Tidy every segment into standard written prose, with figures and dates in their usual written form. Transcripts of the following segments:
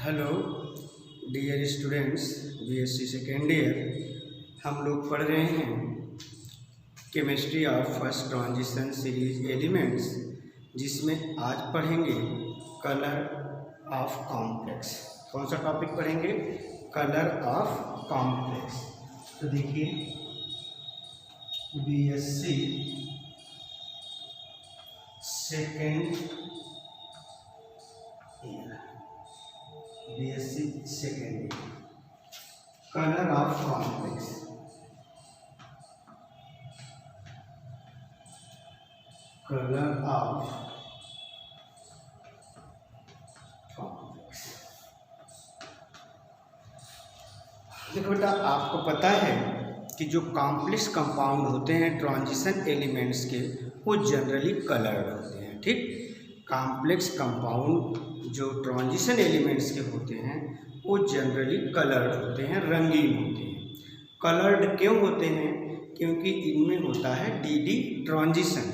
Hello dear students, BSc second year हम लोग पढ़ रहे हैं chemistry of first transition series elements, जिसमें आज पढ़ेंगे कलर ऑफ कॉम्प्लेक्स। कौन सा टॉपिक पढ़ेंगे? Colour of complex. तो देखिए, BSc second year, BSc second year, colour of complex. Colour of complex. देखो बेटा, आपको पता है कि जो कॉम्प्लेक्स कंपाउंड होते हैं ट्रांजिशन एलिमेंट्स के, वो जनरली कलर्ड होते हैं। ठीक, कॉम्प्लेक्स कंपाउंड जो ट्रांजिशन एलिमेंट्स के होते हैं वो जनरली कलर्ड होते हैं, रंगीन होते हैं। कलर्ड क्यों होते हैं? क्योंकि इनमें होता है डीडी ट्रांजिशन।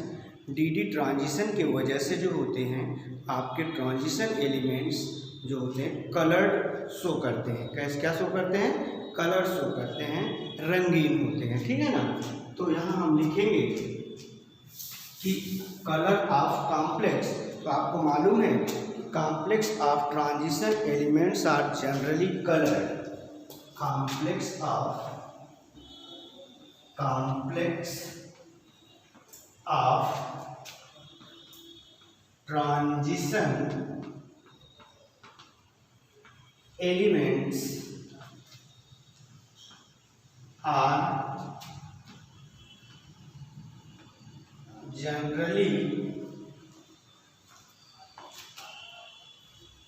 डीडी ट्रांजिशन की वजह से जो होते हैं आपके ट्रांजिशन एलिमेंट्स जो होते हैं कलर्ड शो करते हैं। कैसे क्या शो करते हैं? कलर शो करते हैं, रंगीन होते हैं। ठीक है ना? तो यहाँ हम लिखेंगे कि कलर ऑफ कॉम्प्लेक्स। तो आपको मालूम है complex of transition elements are generally coloured. Complex of transition elements are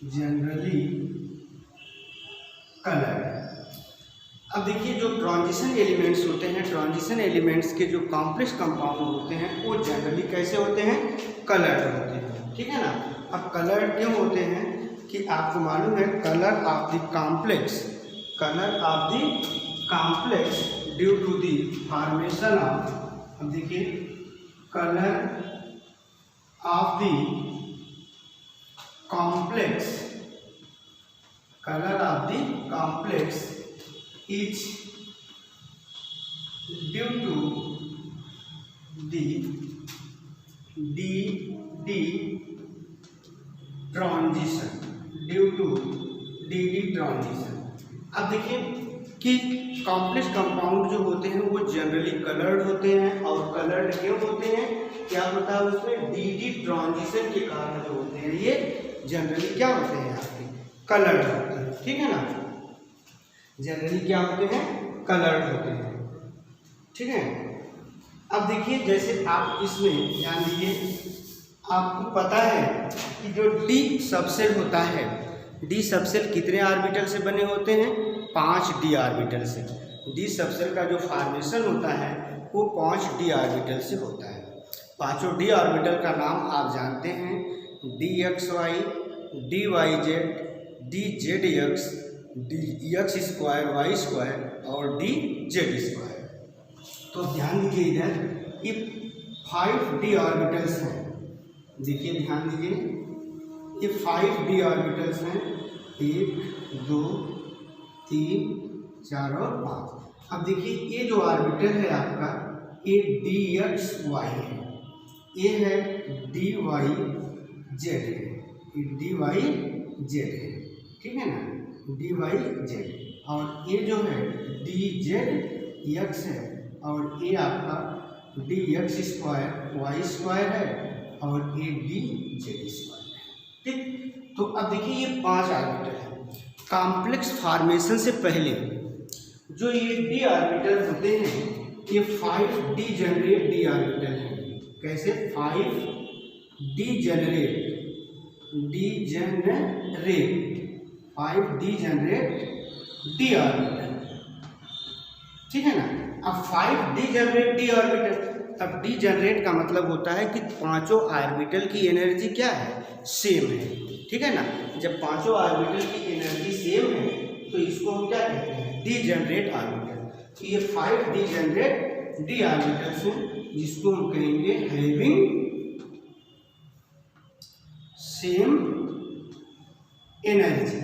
generally colour. अब देखिए, जो ट्रांजिशन एलिमेंट्स होते हैं, ट्रांजिशन एलिमेंट्स के जो कॉम्प्लेक्स कंपाउंड होते हैं वो जनरली कैसे होते हैं? कलर्ड होते हैं। ठीक है ना? अब कलर्ड क्यों होते हैं कि आपको मालूम है colour of the complex due to the formation of, अब देखिए, colour of the complex is due to the d transition. अब देखिए कि कॉम्प्लेक्स कंपाउंड जो होते हैं वो जनरली कलर्ड होते हैं। और कलर्ड क्यों होते हैं? क्या होता है उसमें? डी ट्रांजिशन के कारण जो होते हैं ये जनरली क्या होते हैं? आपके कलर्ड होते हैं। ठीक है ना? जनरली क्या होते हैं? कलर्ड होते हैं। ठीक है? अब देखिए, जैसे आप इसमें ध्यान दीजिए, आपको पता है कि जो डी सबसेल होता है, डी सबसेल कितने ऑर्बिटल से बने होते हैं? 5 डी ऑर्बिटल से। डी सबसेल का जो फॉर्मेशन होता है वो 5 डी ऑर्बिटल से होता है। पांचों डी ऑर्बिटल का नाम आप जानते हैं, d x y, d y z, d z x, d x square y square और डी जेड स्क्वायर। तो ध्यान दीजिए, इधर ये 5 डी ऑर्बिटल्स हैं। देखिए, ध्यान दीजिए, ये 5 डी ऑर्बिटल्स हैं, 1 2 3 4 और 5। अब देखिए, ये जो ऑर्बिटल है आपका, ये डी एक्स वाई है, ये है डी वाई जेड है, ये डी वाई जेड है। ठीक है ना? D y z. और ये जो है डी जेड एक्स है, और ये आपका d x square y square है, और ये डी जेड स्क्वायर है। ठीक, तो अब देखिए, ये 5 ऑर्बिटल है। कॉम्प्लेक्स फॉर्मेशन से पहले जो ये डी ऑर्बिटल होते हैं ये 5 डी जनरेट डी ऑर्बिटल है। कैसे? 5 D generate 5 D generate D orbital. ठीक है ना? अब 5 डी जनरेट डी ऑर्बिटल, अब डी जनरेट का मतलब होता है कि पांचों ऑर्बिटल की एनर्जी क्या है? सेम है। ठीक है ना? जब पांचों ऑर्बिटल की एनर्जी सेम है तो इसको हम क्या कहते हैं? D generate orbital. तो ये 5 डी जनरेट डी ऑर्बिटल्स हैं, जिसको हम कहेंगे having same energy.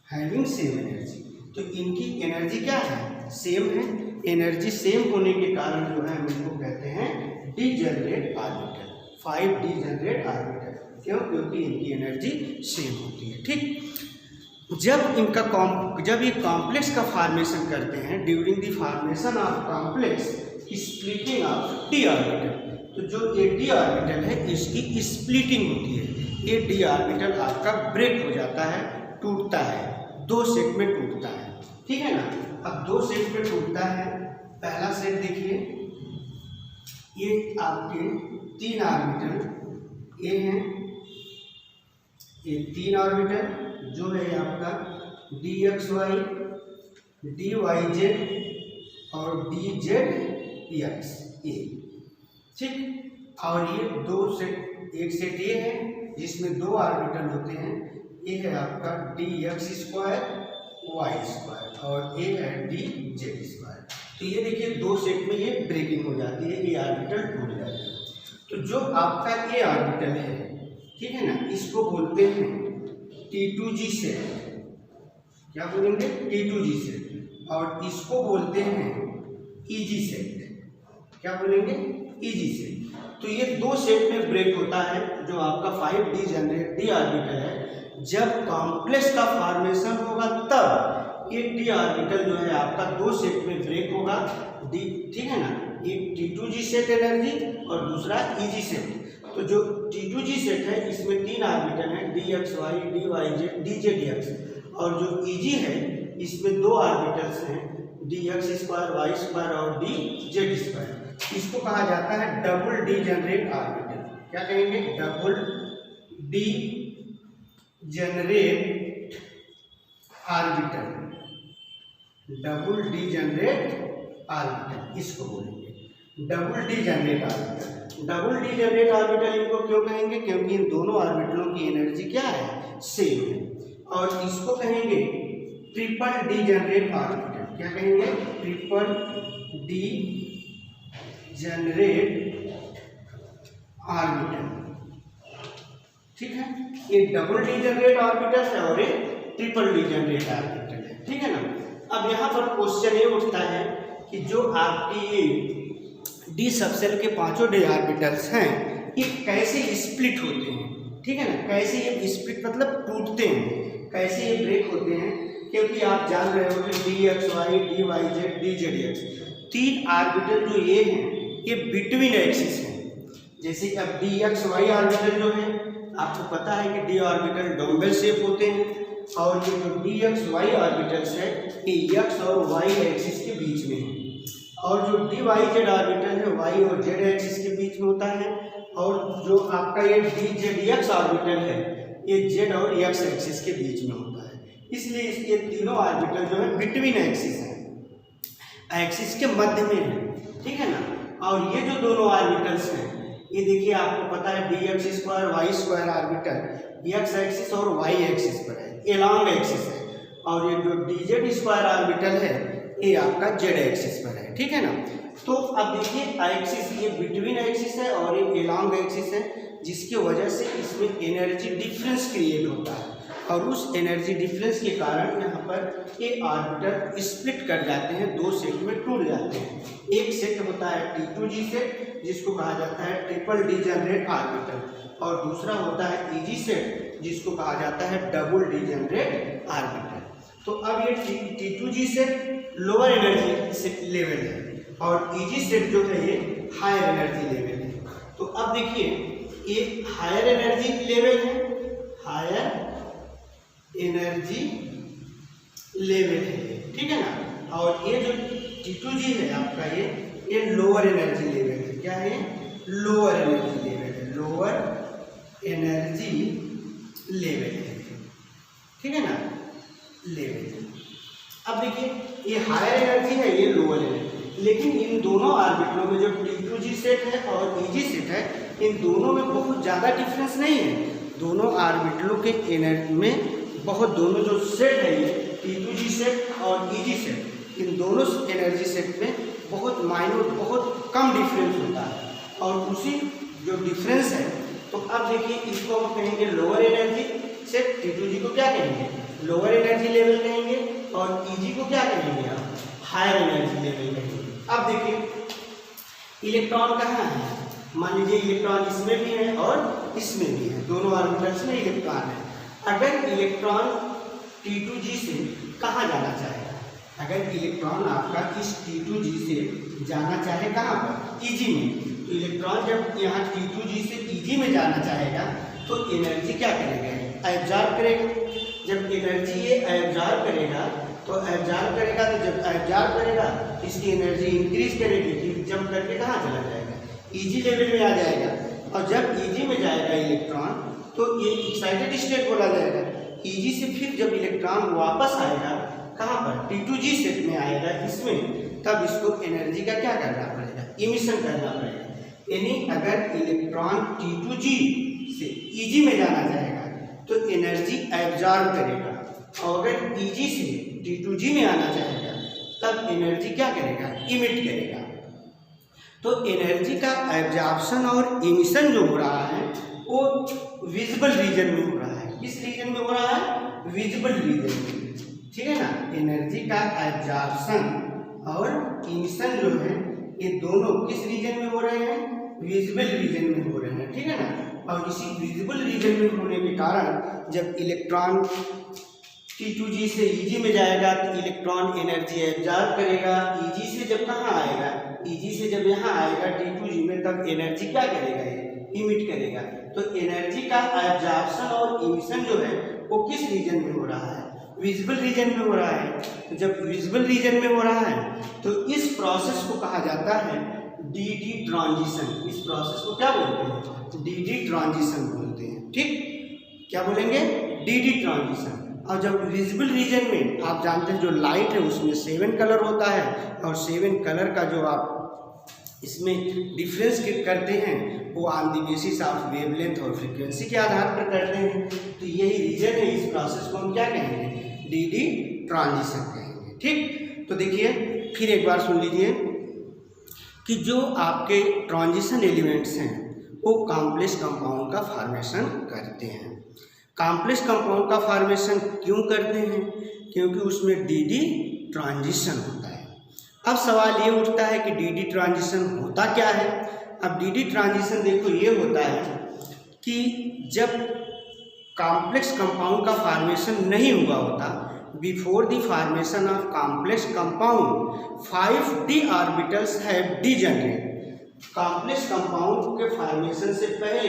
Having same energy. तो इनकी एनर्जी क्या है, सेम है। एनर्जी सेम होने के कारण जो है हम इनको कहते हैं डीजेनरेट ऑर्बिटल, 5 डीजेनरेट ऑर्बिटल। क्यों? क्योंकि इनकी एनर्जी सेम होती है। ठीक, जब ये कॉम्प्लेक्स का फॉर्मेशन करते हैं, during the formation of complex splitting of D orbital, तो जो ये डी ऑर्बिटल है इसकी स्प्लिटिंग होती है। ये डी ऑर्बिटल आपका ब्रेक हो जाता है, टूटता है, 2 सेट में टूटता है। ठीक है ना। अब 2 सेट में टूटता है। पहला सेट देखिए, ये आपके 3 ऑर्बिटल ये हैं, ये 3 ऑर्बिटल जो है आपका d x y, d y z और डी जेड एक्स ए। ठीक, और ये 2 सेट, एक सेट ये है जिसमें 2 ऑर्बिटल होते हैं, ये है आपका d x square y square और ये है डी जेड स्क्वायर। तो ये देखिए 2 सेट में ये ब्रेकिंग हो जाती है, ये ऑर्बिटल टूट जाता है। तो जो आपका ये ऑर्बिटल है, ठीक है ना, इसको बोलते हैं T2G सेट। क्या बोलेंगे? T2G set. और इसको बोलते हैं EG सेट। क्या बोलेंगे? EG set. तो ये 2 सेट में ब्रेक होता है जो आपका 5 डीजेनरेट डी ऑर्बिटल है। जब कॉम्प्लेक्स का फॉर्मेशन होगा तब ये डी ऑर्बिटल जो है आपका 2 सेट में ब्रेक होगा। डी, ठीक है ना, एक T2G सेट एनर्जी और दूसरा EG सेट। तो जो T2G सेट है इसमें 3 ऑर्बिटल हैं, d x y, d y z, d z x. और जो EG है इसमें 2 ऑर्बिटल्स हैं, d x square y square और डी जेड स्क्वायर। इसको कहा जाता है डबल डीजेनरेट ऑर्बिटल। क्या कहेंगे? Double degenerate orbital, double degenerate orbital इसको बोलेंगे, double degenerate orbital. Double degenerate orbital इनको क्यों कहेंगे? क्योंकि इन दोनों ऑर्बिटलों की एनर्जी क्या है? सेम है। और इसको कहेंगे ट्रिपल डीजेनरेट ऑर्बिटल। क्या कहेंगे? Triple degenerate orbital. ठीक है, ये डबल डीजेनरेट ऑर्बिटल है और ये ट्रिपल डीजेनरेट ऑर्बिटल है। ठीक है ना। अब यहाँ पर क्वेश्चन ये उठता है कि जो आपकी ये डी सबसेल के 5 डी ऑर्बिटल्स हैं ये कैसे स्प्लिट होते हैं? ठीक है ना, कैसे ये स्प्लिट मतलब टूटते हैं, कैसे ये ब्रेक होते हैं? क्योंकि आप जान रहे हो कि d x y, d y z, d z x 3 orbital जो ये हैं ये बिटवीन एक्सिस हैं। जैसे अब डी एक्स वाई ऑर्बिटल जो है आपको पता है कि डी ऑर्बिटल डम्बल शेप होते हैं, और ये जो डी एक्स वाई ऑर्बिटल्स है ये एक्स और वाई एक्सिस के बीच में है। और जो डी वाई जेड ऑर्बिटल है वाई और जेड एक्सिस के बीच में होता है। और जो आपका ये डी जेड एक्स ऑर्बिटल है ये जेड और एक्स एक्सिस के बीच में होता है। इसलिए ये तीनों ऑर्बिटल जो है बिटवीन एक्सिस है, एक्सिस के मध्य में है। ठीक है ना। और ये जो दोनों ऑर्बिटल्स हैं ये देखिए आपको पता है d x square y square orbital x axis और वाई एक्सिस पर है, एलॉन्ग एक्सिस है। और ये जो डी जेड स्क्वायर ऑर्बिटल है ये आपका जेड एक्सिस पर है। ठीक है ना। तो अब देखिए एक्सिस ये बिटवीन एक्सिस है और ये एलॉन्ग एक्सिस है, जिसकी वजह से इसमें एनर्जी डिफरेंस क्रिएट होता है। और उस एनर्जी डिफरेंस के कारण यहाँ पर ये ऑर्बिटल स्प्लिट कर जाते हैं, 2 सेट में टूट जाते हैं। एक सेट होता है T2G सेट जिसको कहा जाता है ट्रिपल डीजेनरेट ऑर्बिटल, और दूसरा होता है EG सेट जिसको कहा जाता है डबल डीजेनरेट ऑर्बिटल। तो अब ये T2G set lower energy level है और EG सेट जो है ये हायर एनर्जी लेवल है। तो अब देखिए ये हायर एनर्जी लेवल है, हायर एनर्जी लेवल है। ठीक है ना। और ये जो T2G है आपका ये लोअर एनर्जी लेवल है। क्या है? लोअर एनर्जी लेवल है, लोअर एनर्जी लेवल है। ठीक है ना, लेवल। अब देखिए ये हायर एनर्जी है ये लोअर एनर्जी, लेकिन इन दोनों ऑर्बिटलों में जो T2G सेट है और EG सेट है इन दोनों में बहुत ज़्यादा डिफरेंस नहीं है। दोनों ऑर्बिटलों के एनर्जी में बहुत, दोनों जो सेट है ये T2G सेट और EG सेट, इन दोनों एनर्जी सेट में बहुत माइनर, बहुत कम डिफरेंस होता है। और उसी जो डिफरेंस है, तो अब देखिए इसको हम कहेंगे लोअर एनर्जी सेट, T2G को क्या कहेंगे? लोअर एनर्जी लेवल कहेंगे और Eg को क्या कहेंगे आप, हायर एनर्जी लेवल कहेंगे। अब देखिए इलेक्ट्रॉन कहाँ है, मान लीजिए इलेक्ट्रॉन इसमें भी है और इसमें भी है, दोनों ऑर्बिटल्स में इलेक्ट्रॉन है। अगर इलेक्ट्रॉन T2G से कहाँ जाना चाहेगा, अगर इलेक्ट्रॉन आपका इस T2G से जाना चाहे कहाँ पर, Eg में, तो इलेक्ट्रॉन जब यहाँ T2G से Eg में जाना चाहेगा तो एनर्जी क्या करेगा, एब्जॉर्ब करेगा। जब एनर्जी ये एब्जॉर्ब करेगा तो एब्जॉर्ब करेगा, तो जब एब्जॉर्ब करेगा तो इसकी एनर्जी इंक्रीज करेगी, फिर जंप करके कहाँ चला जाएगा, Eg लेवल में आ जाएगा। और जब Eg में जाएगा इलेक्ट्रॉन तो ये एक्साइटेड स्टेट बोला जाएगा। Eg से फिर जब इलेक्ट्रॉन वापस आएगा कहाँ पर, T2G सेट में आएगा इसमें, तब इसको एनर्जी का क्या करना पड़ेगा, इमिशन करना पड़ेगा। यानी अगर इलेक्ट्रॉन T2G से Eg में जाना चाहेगा तो एनर्जी एब्जॉर्ब करेगा, और अगर Eg से T2G में आना चाहेगा तब एनर्जी क्या करेगा, इमिट करेगा। तो एनर्जी का एब्जॉर्प्शन और इमिशन जो हो रहा है वो विजिबल रीजन में हो रहा है। किस रीजन में हो रहा है, विजिबल रीजन में, ठीक है ना। एनर्जी का एब्जॉर्प्शन और इमिशन जो है ये दोनों किस रीजन में हो रहे हैं, विजिबल रीजन में हो रहे हैं, ठीक है ना। और इसी विजिबल रीजन में होने के कारण जब इलेक्ट्रॉन T2G से Eg में जाएगा तो इलेक्ट्रॉन एनर्जी एब्जॉर्ब करेगा। Eg से जब कहाँ आएगा, Eg से जब यहाँ आएगा T2G में, तब एनर्जी क्या करेगा, इमिट करेगा। तो एनर्जी का एब्जॉर्प्शन और इमिशन जो है वो किस रीजन में हो रहा है, विजिबल रीजन में हो रहा है। तो जब विजिबल रीजन में हो रहा है तो इस प्रोसेस को कहा जाता है DD ट्रांजिशन। इस प्रोसेस को क्या बोलते हैं, DD ट्रांजिशन बोलते हैं, ठीक, क्या बोलेंगे, DD ट्रांजिशन। और जब विजिबल रीजन में आप जानते हैं जो लाइट है उसमें 7 कलर होता है, और 7 कलर का जो आप इसमें डिफरेंस करते हैं वो on the basis of wavelength और फ्रीक्वेंसी के आधार पर करते हैं। तो यही रीजन है, इस प्रोसेस को हम क्या कहेंगे, DD ट्रांजिशन कहेंगे, ठीक। तो देखिए फिर एक बार सुन लीजिए कि जो आपके ट्रांजिशन एलिमेंट्स हैं वो कॉम्प्लेक्स कंपाउंड का फॉर्मेशन करते हैं। कॉम्प्लेक्स कंपाउंड का फॉर्मेशन क्यों करते हैं, क्योंकि उसमें DD ट्रांजिशन होता है। अब सवाल ये उठता है कि DD ट्रांजिशन होता क्या है। अब DD ट्रांजिशन देखो ये होता है कि जब कॉम्प्लेक्स कंपाउंड का फॉर्मेशन नहीं हुआ होता, before the formation of complex compound 5d orbitals have degenerate. Complex compound के फॉर्मेशन से पहले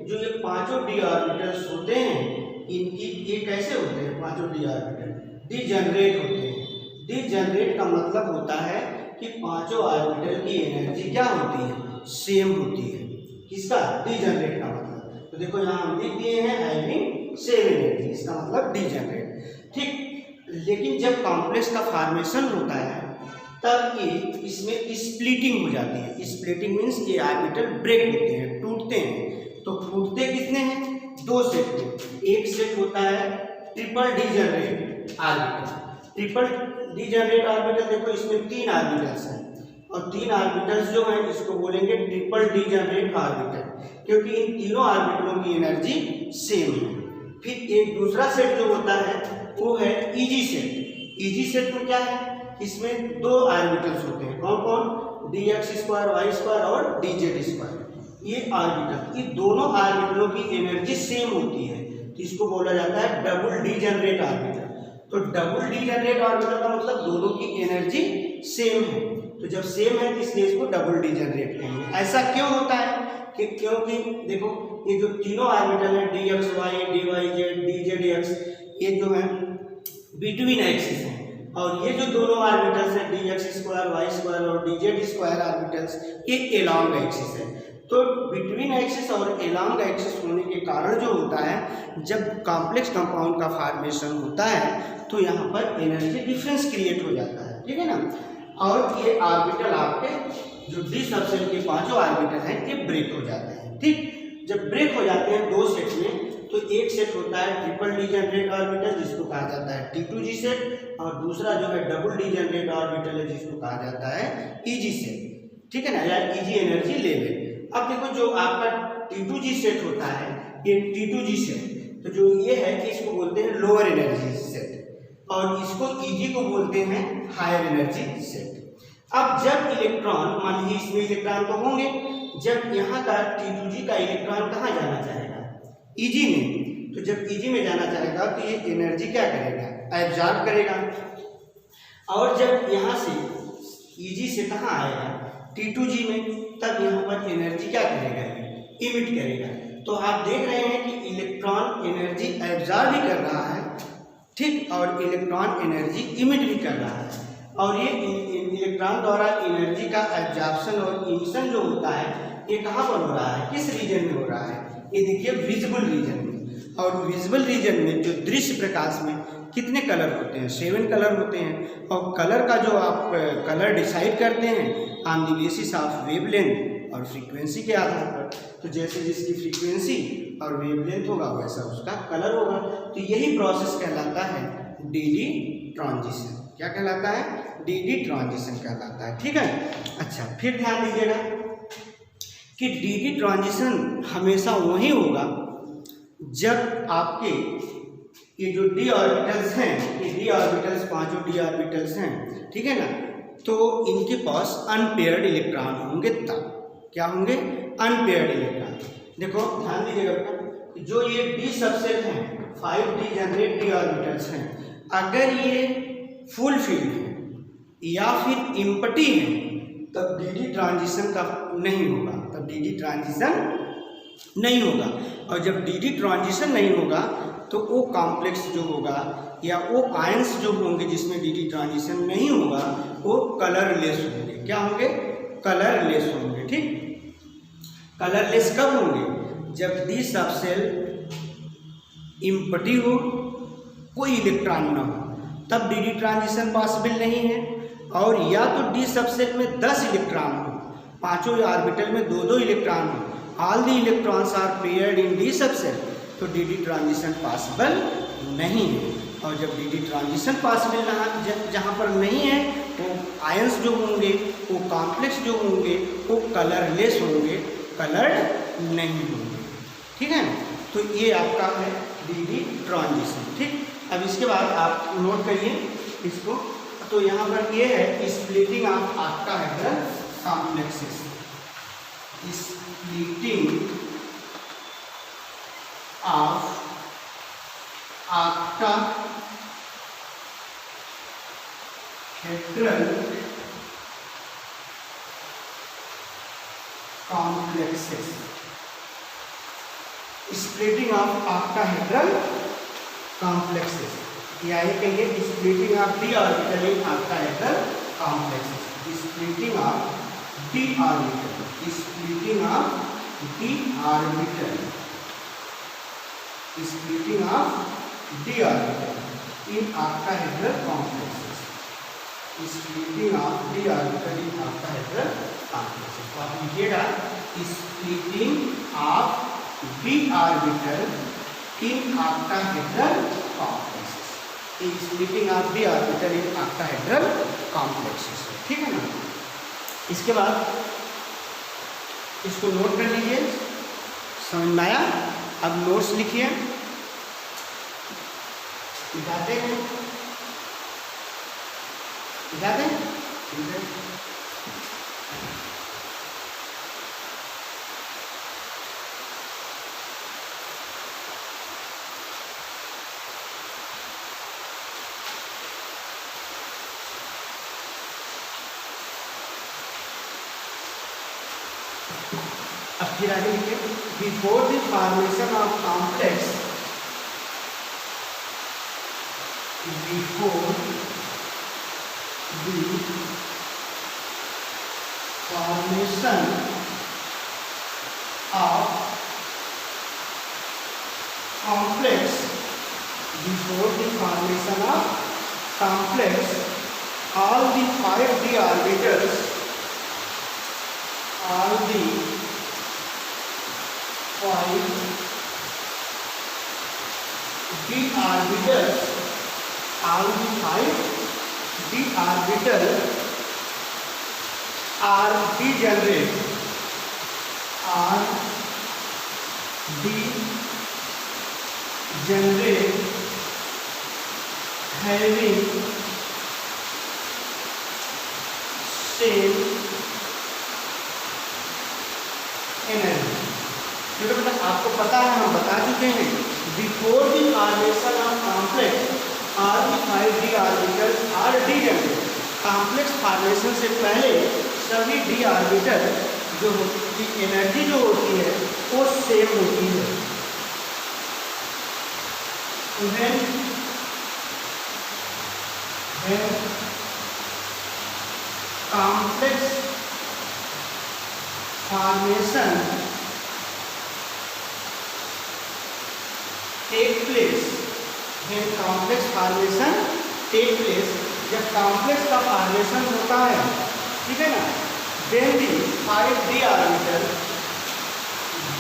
जो ये 5 d ऑर्बिटल्स होते हैं, इनकी ये कैसे होते हैं, 5 d ऑर्बिटल डीजनरेट होते हैं। डीजनरेट का मतलब होता है कि 5 ऑर्बिटल की एनर्जी क्या होती है, सेम होती है। किसका, डीजनरेट का मतलब। तो देखो यहाँ हम लिख दिए हैं हैविंग सेम एनर्जी, इसका मतलब डीजनरेट, ठीक। लेकिन जब कॉम्प्लेक्स का फॉर्मेशन होता है तब ये इसमें स्प्लिटिंग हो जाती है। स्प्लिटिंग मीन्स ये ऑर्बिटल ब्रेक होते हैं, टूटते हैं। तो टूटते कितने हैं, 2 सेट में। एक सेट होता है triple degenerate orbital. Triple degenerate orbital देखो इसमें 3 ऑर्बिटल्स हैं, और 3 ऑर्बिटल्स जो हैं इसको बोलेंगे ट्रिपल डीजनरेट ऑर्बिटल, क्योंकि इन तीनों ऑर्बिटलों की एनर्जी सेम है। फिर एक दूसरा सेट जो होता है वो है Eg सेट। Eg सेट में क्या है, इसमें 2 ऑर्बिटल्स होते हैं, कौन कौन, dx² y² और dz²। ये ऑर्बिटल, ये दोनों ऑर्बिटलों की एनर्जी सेम होती है, तो इसको बोला जाता है डबल डीजनरेट ऑर्बिटल। तो डबल डीजनरेट ऑर्बिटल का मतलब दोनों की एनर्जी सेम है। तो जब सेम है तो इसलिए इसको डबल डीजनरेट कहेंगे। ऐसा क्यों होता है कि क्योंकि देखो ये जो तीनों ऑर्बिटल हैं dxy, dyz, dzx, ये जो है बिटवीन एक्सिस हैं, और ये जो दोनों ऑर्बिटल्स हैं dx² y² और dz² ऑर्बिटल्स, ये एलॉन्ग एक्सिस है। तो बिटवीन एक्सिस और एलॉन्ग एक्सिस होने के कारण जो होता है, जब कॉम्प्लेक्स कंपाउंड का फॉर्मेशन होता है तो यहाँ पर एनर्जी डिफरेंस क्रिएट हो जाता है, ठीक है ना। और ये ऑर्बिटल आपके जो डी सबसेल के 5 ऑर्बिटल हैं ये ब्रेक हो जाते हैं, ठीक। जब ब्रेक हो जाते हैं 2 सेट में, तो एक सेट होता है ट्रिपल डीजनरेट ऑर्बिटल जिसको कहा जाता है T2G सेट, और दूसरा जो है डबल डीजनरेट ऑर्बिटल है जिसको कहा जाता है Eg सेट, ठीक है ना, या Eg एनर्जी लेवल। अब देखो जो आपका T2G सेट होता है, ये T2G सेट तो जो ये है कि इसको बोलते हैं लोअर एनर्जी सेट और इसको Eg को बोलते हैं हायर एनर्जी सेट। अब जब इलेक्ट्रॉन, मान लीजिए इसमें इलेक्ट्रॉन तो होंगे, जब यहाँ का T2G का इलेक्ट्रॉन कहाँ जाना चाहेगा? Eg में। तो जब Eg में जाना चाहेगा तो ये एनर्जी क्या करेगा? एब्जॉर्ब करेगा। और जब यहाँ से Eg से कहाँ आएगा? T2G में, तब यहाँ पर एनर्जी क्या करेगा? इमिट करेगा। तो आप देख रहे हैं कि इलेक्ट्रॉन एनर्जी एब्जॉर्ब भी कर रहा है, ठीक, और इलेक्ट्रॉन एनर्जी इमिट भी कर रहा है। और ये इलेक्ट्रॉन द्वारा एनर्जी का एब्जॉर्प्शन और इमिशन जो होता है ये कहाँ पर हो रहा है? किस रीजन में हो रहा है? ये देखिए विजिबल रीजन में। और विजिबल रीजन में जो दृश्य प्रकाश में कितने कलर होते हैं? 7 कलर होते हैं। और कलर का जो आप कलर डिसाइड करते हैं on the basis of wavelength और फ्रीक्वेंसी के आधार पर। तो जैसे जिसकी फ्रीक्वेंसी और वेवलेंथ होगा वैसा उसका कलर होगा। तो यही प्रोसेस कहलाता है डी ट्रांजिशन। क्या कहलाता है? डी ट्रांजिशन कहलाता है, ठीक है। अच्छा, फिर ध्यान दीजिएगा कि डी ट्रांजिशन हमेशा वही होगा जब आपके ये जो डी ऑर्बिटल्स हैं, ये डी ऑर्बिटल्स, 5 डी ऑर्बिटल्स हैं, ठीक है ना, तो इनके पास अनपेयर्ड इलेक्ट्रॉन होंगे। तब क्या होंगे? Unpaired electron. देखो ध्यान दीजिएगा, जो ये डी सबसेट हैं, 5d जनरेट डी ऑर्बिटल्स हैं, अगर ये फुल फील्ड है या फिर इम्पटी है तब डी ट्रांजिशन का नहीं होगा, तब डी ट्रांजिशन नहीं होगा। और जब डी ट्रांजिशन नहीं होगा तो वो कॉम्प्लेक्स जो होगा या वो आयंस जो होंगे जिसमें डी ट्रांजिशन नहीं होगा वो कलरलेस होंगे। क्या होंगे? कलरलेस होंगे, ठीक। कलरलेस कब होंगे? जब डी सबसेल इम्पटी हो, कोई इलेक्ट्रॉन ना हो, तब डी ट्रांजिशन पॉसिबल नहीं है। और या तो डी सबसेल में 10 इलेक्ट्रॉन हो, 5 ऑर्बिटल में 2-2 इलेक्ट्रॉन हो, all the electrons are paired in d subshell, तो डी ट्रांजिशन पॉसिबल नहीं है। और जब डी ट्रांजिशन पॉसिबल जहाँ पर नहीं है वो आयंस जो होंगे, वो कॉम्प्लेक्स जो होंगे वो कलरलेस होंगे, कलर्ड नहीं होंगे, ठीक है। तो ये आपका है डी ट्रांजिशन, ठीक। अब इसके बाद आप नोट करिए इसको। तो यहाँ पर ये है splitting of octahedral complexes. Splitting of octahedral complexes. Splitting of octahedral complexes, या ये कहिए splitting of D orbital in octahedral complexes. Splitting of D orbital, splitting of D orbital, splitting of D orbital in octahedral complexes. Splitting of D orbital in octahedral complexes. तो आप लिखिएगा splitting of D orbital in octahedral complexes. Splitting of D orbital in octahedral complexes, ठीक है ना। इसके बाद इसको note कर लीजिए, समझ में आया। अब नोट्स लिखिए, लिखाते हैं, लिखाते हैं, ठीक है। अब फिर आगे लिखिए, before the formation of complex, before the formation of complex, before the formation of complex, all the 5d orbitals, all the 5d orbitals, all the 5d orbitals are degenerate, are generate having same energy। क्योंकि बेटा आपको पता है, हम बता चुके हैं, before the formation of complex are the 5d orbitals are degenerate. Complex formation से पहले सभी डी ऑर्बिटल जो की एनर्जी जो होती है वो सेम होती है। when complex formation take place, when complex formation take place, जब कॉम्प्लेक्स का फॉर्मेशन होता है, ठीक है ना, then the 5d orbital,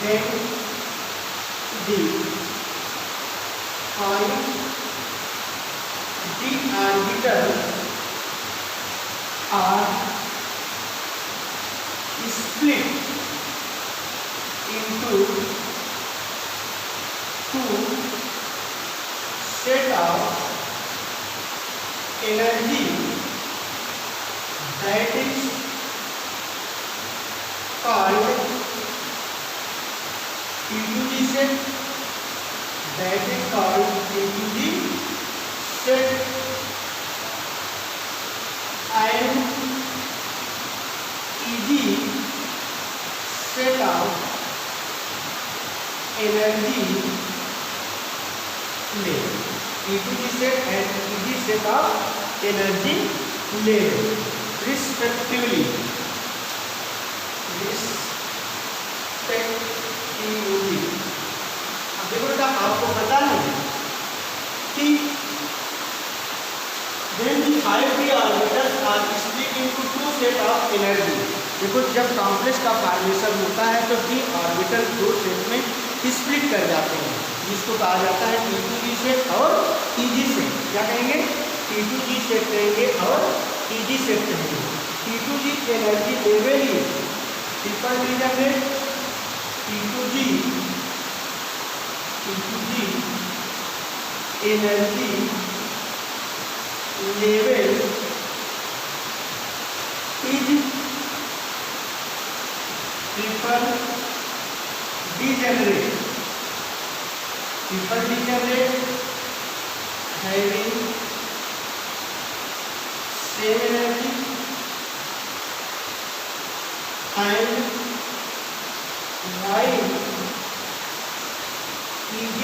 then the 5d orbital are split into two set of energy that is called P2G set, that is called P2G set, and EG set of energy level, P2G set and EG set of energy level respectively, respectively। अब देखो बेटा आपको पता है कि then the 5d orbitals are split into two set of energy। देखो जब complex का फॉर्मेशन होता है तो डी ऑर्बिटल दो सेट में स्प्लिट कर जाते हैं, जिसको कहा जाता है P2G सेट और EG सेट। क्या कहेंगे? P2G सेट कहेंगे और EG सेट कहेंगे। P2G energy level he triple D generate, P2G energy level is triple D generate, having same energy and while EG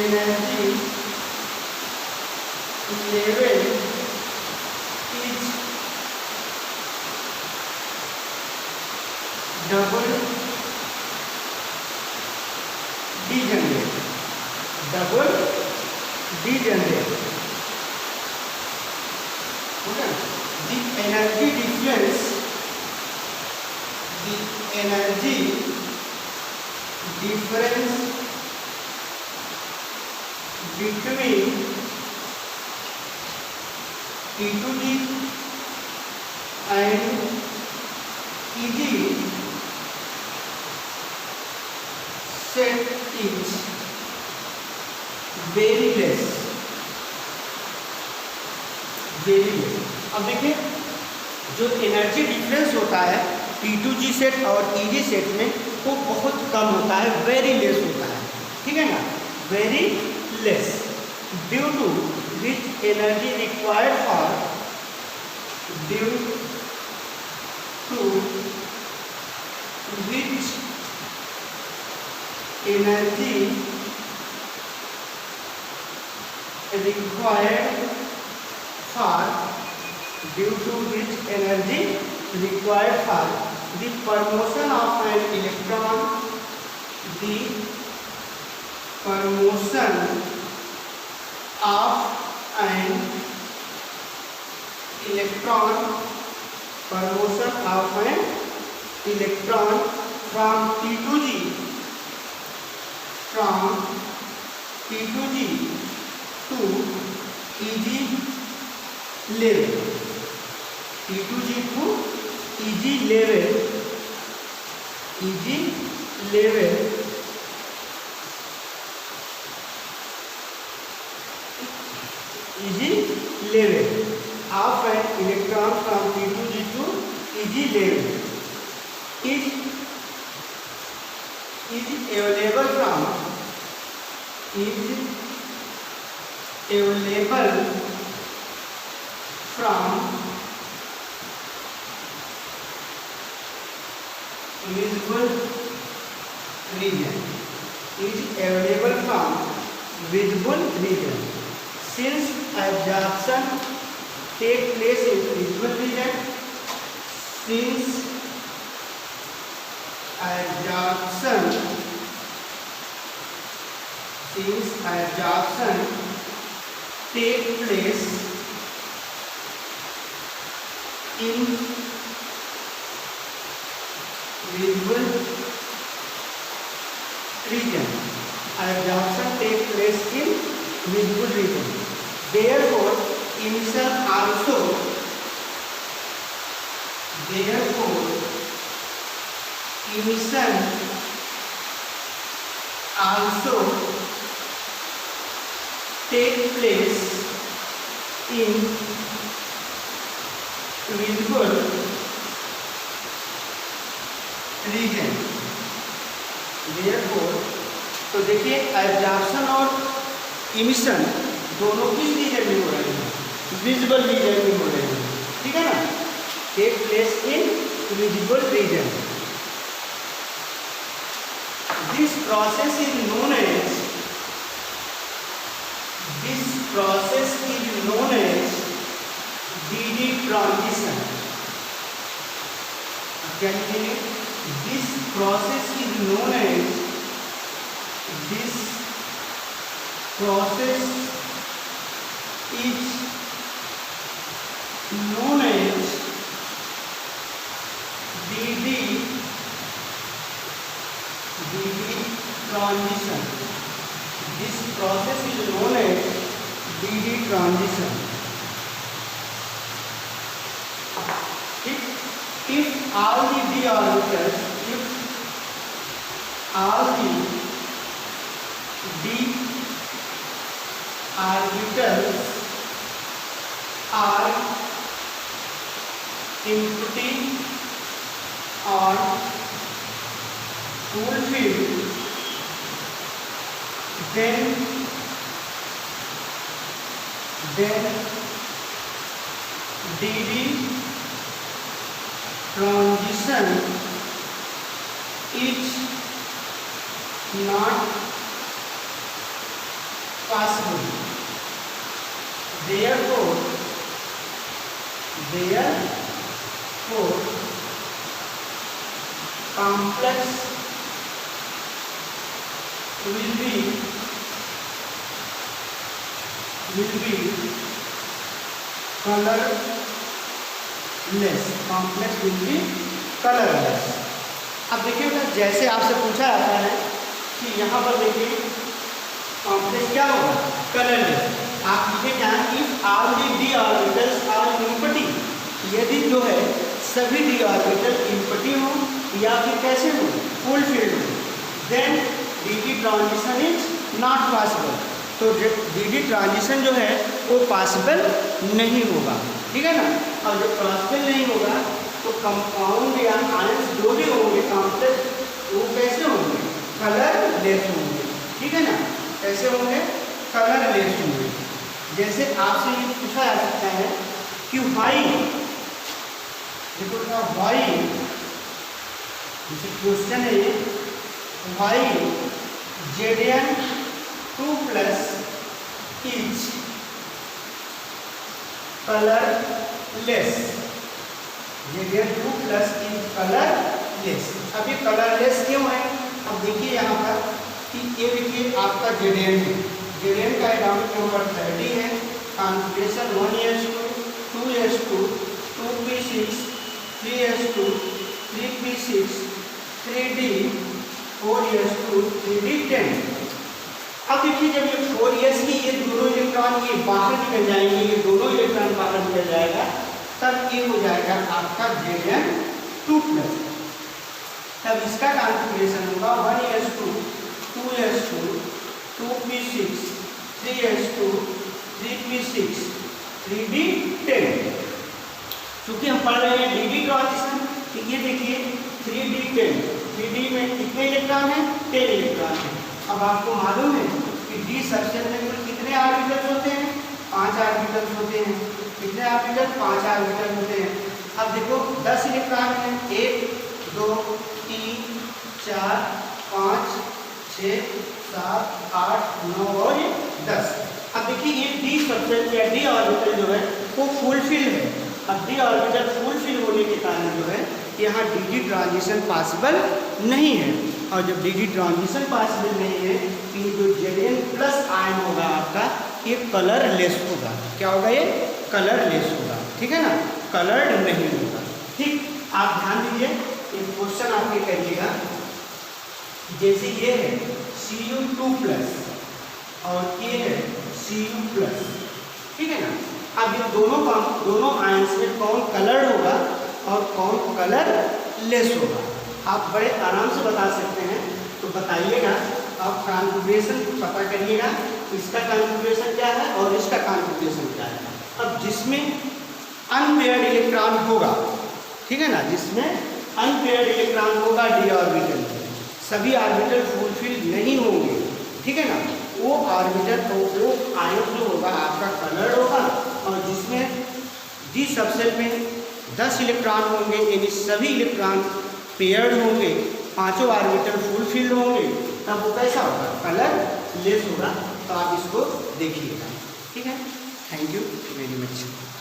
energy level is double degenerate, okay? The energy difference between P2G and EG set is very less। अब देखिए जो energy difference होता है P2G set और EG set में वो बहुत कम होता है, वेरी लेस होता है, ठीक है ना, very less, due to which energy required for due to which energy required for the promotion of an electron, from P2G to EG level, P2G to EG level level of an electron from P2 to Eg level is available from visible region. Since absorption take place in visible region, since absorption take place in visible region. Absorption take place in visible region. Therefore, emission also take place in visible region. Therefore, तो देखिए absorption और emission दोनों किस reason में हो रहे हैं? Visible region में हो रहे हैं, ठीक है ना? Take place in visible region. This process is known as DD transition. क्या लिखेंगे? This process is known as DD transition. This process is known as DD transition. If all the d orbitals, are empty or fulfilled, then DD transition is not possible. Therefore complex will be colorless. Complex will be colorless. अब देखिए बेटा, जैसे आपसे पूछा जाता है कि यहाँ पर देखिए कॉम्प्लेक्स क्या होगा? कलरलेस. आप लिखे क्या? If all the d orbitals are empty. यदि जो है सभी d ऑर्बिटल इम्पटी हो या फिर कैसे हो? फुलफिल्ड हो, then DD transition is not possible. तो DD ट्रांजिशन जो है वो पॉसिबल नहीं होगा, ठीक है ना? और जब पॉसिबल नहीं होगा तो कंपाउंड या आयंस जो भी होंगे कॉम्प्लेक्स वो कैसे होंगे? कलरलेस होंगे, ठीक है ना? कैसे होंगे? कलरलेस होंगे. जैसे आपसे ये पूछा जा सकता है कि वाई, देखो क्या वाई, जैसे क्वेश्चन है ये, why Zn2 plus is colourless. Zn2 plus is colourless. अब ये कलरलेस क्यों है? अब देखिए यहाँ पर कि ये देखिए आपका Zn है. Zn का एटॉमिक नंबर 30 है. Configuration 1s2 2s2 2p6 3s2 3p6 3d 4s2 3d10. अब देखिए जब ये 4s की ये दोनों इलेक्ट्रॉन ये बाहर निकल जाएंगे, ये दोनों इलेक्ट्रॉन बाहर निकल जाएगा, तब ये हो जाएगा आपका Zn2 प्लस. तब इसका कॉन्फिगरेशन होगा 1s2 2s2 2p6 3s2 3p6 3d10। क्योंकि हम पढ़ रहे हैं डी ट्रांजिशन, तो ये देखिए 3d10, 3d में कितने इलेक्ट्रॉन है, 10 इलेक्ट्रॉन है। अब आपको मालूम है कि डी सबसेल में कुल कितने ऑर्बिटल्स होते हैं, 5 ऑर्बिटल्स होते हैं। कितने ऑर्बिटल, 5 ऑर्बिटल होते हैं। अब देखो 10 इलेक्ट्रॉन है, 1 2 3 4 5 6 7 8 9 और 10। अब देखिए ये डी सबसेल या डी ऑर्बिटल जो है वो फुलफिल है। अब डी ऑर्बिटल फुलफिल होने के कारण जो है यहाँ डी ट्रांजिशन पॉसिबल नहीं है। और जब डी ट्रांजिशन पॉसिबल नहीं है तो ये जो Zn+ आयन होगा आपका ये कलरलेस होगा। क्या होगा, ये कलरलेस होगा, ठीक है ना, कलर्ड नहीं होगा। ठीक, आप ध्यान दीजिए, एक क्वेश्चन आपके करिएगा, जैसे ये है Cu2+ और ये है Cu+, ठीक है ना। अब ये दोनों आयंस में कौन कलर्ड होगा और कौन कलरलेस होगा, आप बड़े आराम से बता सकते हैं। तो बताइएगा, आप कॉन्फ़िगरेशन पता करिएगा, इसका कॉन्फ़िगरेशन क्या है और इसका कॉन्फ़िगरेशन क्या है। अब जिसमें अनपेयर्ड इलेक्ट्रॉन होगा, ठीक है ना, जिसमें अनपेयर्ड इलेक्ट्रॉन होगा डी ऑर्बिटल, सभी ऑर्बिटल फुलफिल नहीं होंगे, ठीक है ना, वो ऑर्बिटल तो वो आयन जो होगा आपका कलर्ड होगा। और जिसमें डी सबसेल में 10 इलेक्ट्रॉन होंगे, यानी सभी इलेक्ट्रॉन पेयर्ड होंगे, पांचों ऑर्बिटल फुलफिल होंगे, तब वो कैसा होगा, कलरलेस होगा। तो आप इसको देखिएगा, ठीक है। Thank you very much.